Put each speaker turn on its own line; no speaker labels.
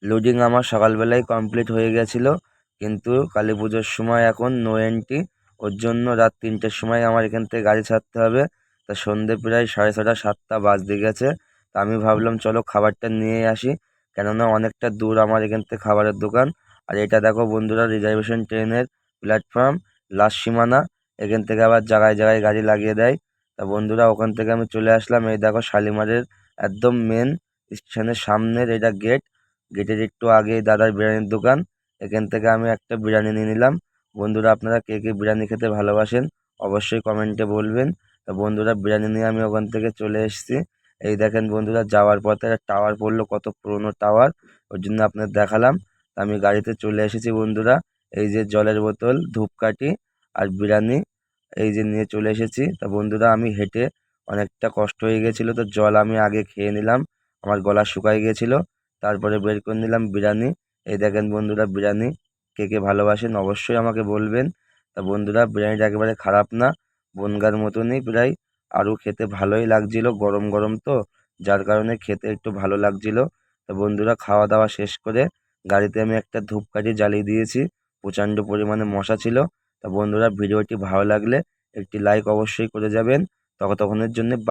Loading আমার সকালবেলায় complete হয়ে গেছিলো, কিন্তু কালী পুজোর সময় এখন নো এন্ট্রি। ওর জন্য রাত 3টের সময় আমার এখান থেকে গাড়ি ছাড়তে হবে। তা সন্ধে প্রায় 6:30 7টা বাজতে গেছে। তা আমি ভাবলাম চলো খাবারটা নিয়ে আসি, কেননা অনেকটা দূর আমার এখান থেকে খাবারের দোকান। আর এটা দেখো বন্ধুরা, রিজার্ভেশন ট্রেনের প্ল্যাটফর্ম, লাস্ট সীমানা। এখান থেকে আবার জায়গায় জায়গায় গাড়ি লাগিয়ে দেয়। তা বন্ধুরা ওখান থেকে আমি চলে আসলাম। এই দেখো শালিমারের একদম মেন স্টেশনের সামনের এটা গেট। গেটের একটু আগেই দাদার বিরিয়ানির দোকান। এখান থেকে আমি একটা বিরিয়ানি নিয়ে নিলাম। বন্ধুরা আপনারা কে কে বিরিয়ানি খেতে ভালোবাসেন অবশ্যই কমেন্টে বলবেন। তা বন্ধুরা বিরিয়ানি নিয়ে আমি ওখান থেকে চলে এসেছি। এই দেখেন বন্ধুরা, যাওয়ার পথে একটা টাওয়ার পড়লো, কত পুরোনো টাওয়ার, ওর জন্য আপনাদের দেখালাম। তা আমি গাড়িতে চলে এসেছি বন্ধুরা। এই যে জলের বোতল, ধূপকাঠি আর বিরিয়ানি এই যে নিয়ে চলে এসেছি। তা বন্ধুরা আমি হেঁটে অনেকটা কষ্ট হয়ে গেছিলো, তো জল আমি আগে খেয়ে নিলাম, আমার গলা শুকায় গেছিলো। তারপরে বের করে নিলাম বিরিয়ানি। এই দেখেন বন্ধুরা বিরিয়ানি, কে কে ভালোবাসেন অবশ্যই আমাকে বলবেন। তা বন্ধুরা বিরিয়ানিটা একেবারে খারাপ না, বনগার মতনই প্রায়, আরও খেতে ভালোই লাগছিল, গরম গরম তো, যার কারণে খেতে একটু ভালো লাগছিল। তা বন্ধুরা খাওয়া দাওয়া শেষ করে গাড়িতে আমি একটা ধূপকাঠি জ্বালিয়ে দিয়েছি, প্রচণ্ড পরিমাণে মশা ছিল। তা বন্ধুরা ভিডিওটি ভালো লাগলে একটি লাইক অবশ্যই করে যাবেন। ততক্ষণের জন্য